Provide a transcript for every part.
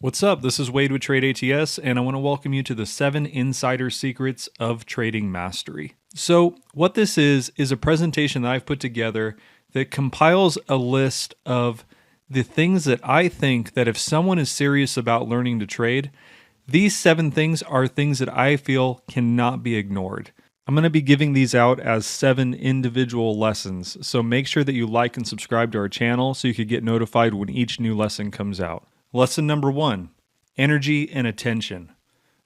What's up? This is Wade with Trade ATS, and I want to welcome you to the 7 Insider Secrets of Trading Mastery. So, what this is a presentation that I've put together that compiles a list of the things that I think that if someone is serious about learning to trade, these 7 things are things that I feel cannot be ignored. I'm going to be giving these out as 7 individual lessons, so make sure that you like and subscribe to our channel so you can get notified when each new lesson comes out. Lesson number 1, energy and attention.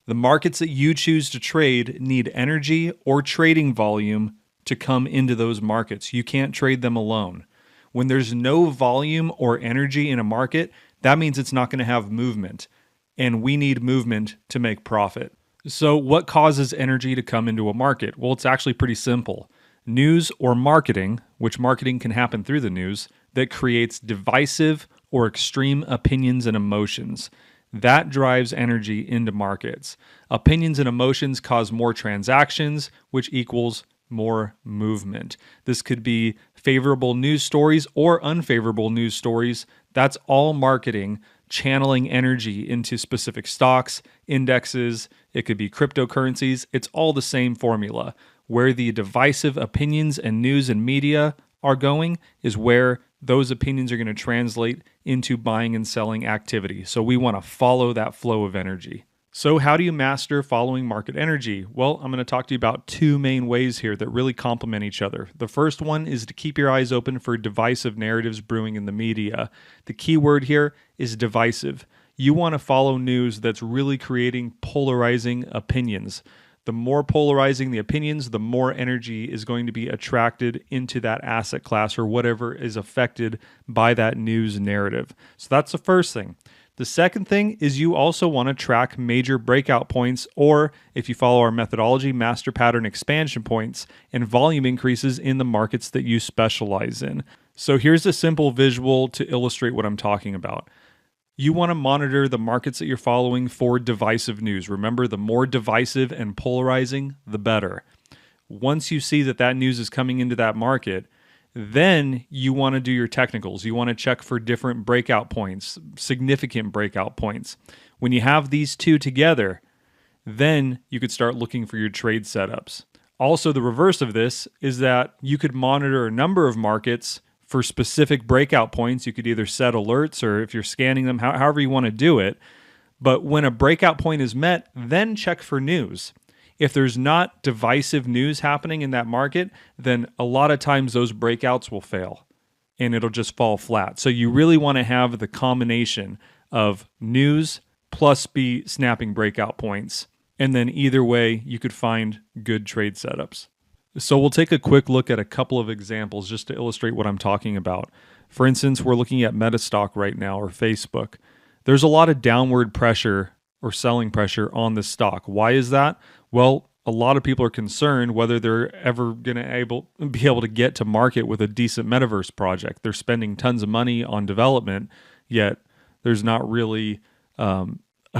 The markets that you choose to trade need energy or trading volume to come into those markets. You can't trade them alone. When there's no volume or energy in a market, that means it's not going to have movement, and we need movement to make profit. So what causes energy to come into a market? Well, it's actually pretty simple. News or marketing, which marketing can happen through the news, that creates divisive or extreme opinions and emotions. That drives energy into markets. Opinions and emotions cause more transactions, which equals more movement. This could be favorable news stories or unfavorable news stories. That's all marketing channeling energy into specific stocks, indexes. It could be cryptocurrencies. It's all the same formula. Where the divisive opinions and news and media are going is where those opinions are going to translate into buying and selling activity. So we want to follow that flow of energy. So how do you master following market energy? Well, I'm going to talk to you about 2 main ways here that really complement each other. The first one is to keep your eyes open for divisive narratives brewing in the media. The key word here is divisive. You want to follow news that's really creating polarizing opinions. The more polarizing the opinions, the more energy is going to be attracted into that asset class or whatever is affected by that news narrative. So that's the first thing. The second thing is you also want to track major breakout points, or if you follow our methodology, master pattern expansion points and volume increases in the markets that you specialize in. So here's a simple visual to illustrate what I'm talking about. You want to monitor the markets that you're following for divisive news. Remember, the more divisive and polarizing, the better. Once you see that that news is coming into that market, then you want to do your technicals. You want to check for different breakout points, significant breakout points. When you have these two together, then you could start looking for your trade setups. Also, the reverse of this is that you could monitor a number of markets for specific breakout points. You could either set alerts or if you're scanning them, however you want to do it. But when a breakout point is met, then check for news. If there's not divisive news happening in that market, then a lot of times those breakouts will fail and it'll just fall flat. So you really want to have the combination of news plus be snapping breakout points. And then either way, you could find good trade setups. So we'll take a quick look at a couple of examples just to illustrate what I'm talking about. For instance, we're looking at Metastock right now, or Facebook. There's a lot of downward pressure or selling pressure on the stock. Why is that? Well, a lot of people are concerned whether they're ever going to be able to get to market with a decent metaverse project. They're spending tons of money on development, yet there's not really a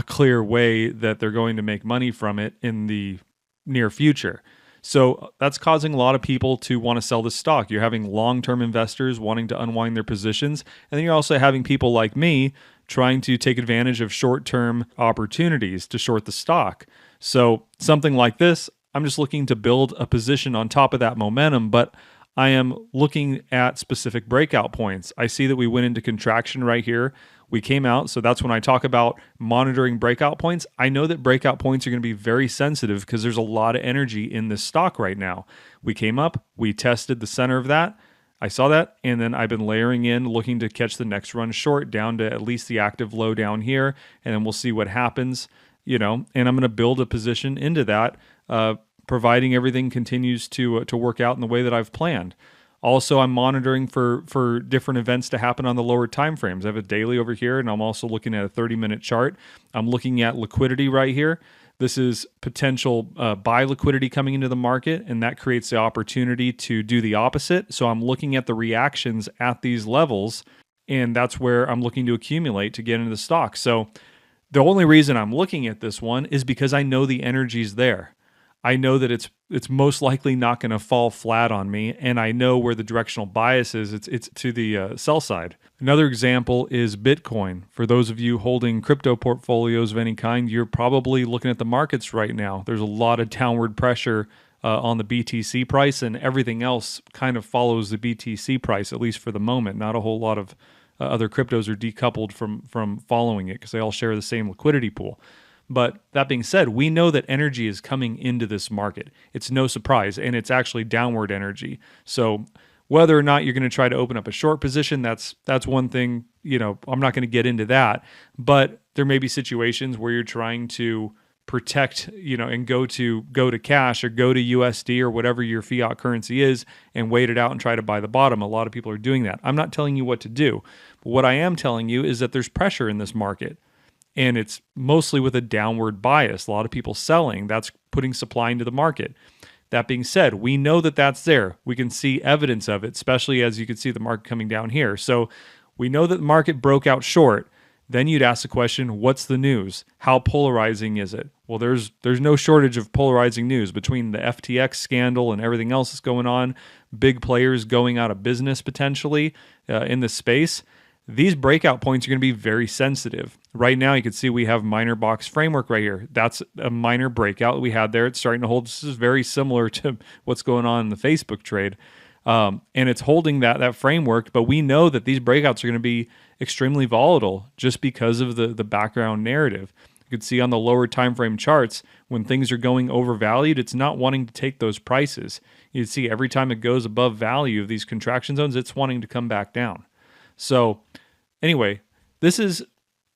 clear way that they're going to make money from it in the near future. So that's causing a lot of people to want to sell this stock. You're having long-term investors wanting to unwind their positions, and then you're also having people like me trying to take advantage of short-term opportunities to short the stock. So something like this, I'm just looking to build a position on top of that momentum, but I am looking at specific breakout points. I see that we went into contraction right here. We came out, so that's when I talk about monitoring breakout points. I know that breakout points are going to be very sensitive because there's a lot of energy in this stock right now. We came up, we tested the center of that. I saw that, and then I've been layering in, looking to catch the next run short down to at least the active low down here, and then we'll see what happens, and I'm going to build a position into that, providing everything continues to work out in the way that I've planned. Also, I'm monitoring for different events to happen on the lower time frames. I have a daily over here, and I'm also looking at a 30-minute chart. I'm looking at liquidity right here. This is potential buy liquidity coming into the market, and that creates the opportunity to do the opposite. So I'm looking at the reactions at these levels, and that's where I'm looking to accumulate to get into the stock. So the only reason I'm looking at this one is because I know the energy's there. I know that it's most likely not going to fall flat on me, and I know where the directional bias is. It's to the sell side. Another example is Bitcoin. For those of you holding crypto portfolios of any kind, you're probably looking at the markets right now. There's a lot of downward pressure on the BTC price, and everything else kind of follows the BTC price, at least for the moment. Not a whole lot of other cryptos are decoupled from following it because they all share the same liquidity pool. But that being said, we know that energy is coming into this market. It's no surprise, and it's actually downward energy. So whether or not you're going to try to open up a short position, that's one thing. I'm not going to get into that. But there may be situations where you're trying to protect, and go to cash or go to USD or whatever your fiat currency is and wait it out and try to buy the bottom. A lot of people are doing that. I'm not telling you what to do. But what I am telling you is that there's pressure in this market. And it's mostly with a downward bias. A lot of people selling. That's putting supply into the market. That being said, we know that that's there. We can see evidence of it, especially as you can see the market coming down here. So we know that the market broke out short. Then you'd ask the question, what's the news? How polarizing is it? Well, there's no shortage of polarizing news between the FTX scandal and everything else that's going on, big players going out of business potentially in the space. These breakout points are going to be very sensitive. Right now, you can see we have minor box framework right here. That's a minor breakout we had there. It's starting to hold. This is very similar to what's going on in the Facebook trade. And it's holding that framework, but we know that these breakouts are going to be extremely volatile just because of the background narrative. You can see on the lower time frame charts, when things are going overvalued, it's not wanting to take those prices. You see every time it goes above value of these contraction zones, it's wanting to come back down. So anyway, this is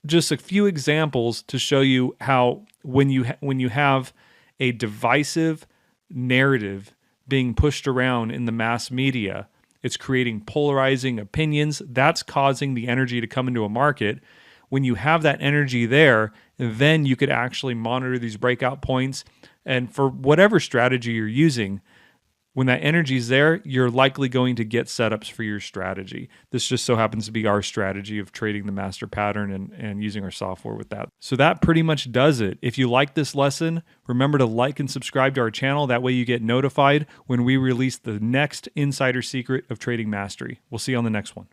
just a few examples to show you how when you have a divisive narrative being pushed around in the mass media, it's creating polarizing opinions. That's causing the energy to come into a market. When you have that energy there, then you could actually monitor these breakout points. And for whatever strategy you're using, when that energy is there, you're likely going to get setups for your strategy. This just so happens to be our strategy of trading the master pattern and using our software with that. So that pretty much does it. If you like this lesson, remember to like and subscribe to our channel. That way you get notified when we release the next insider secret of trading mastery. We'll see you on the next one.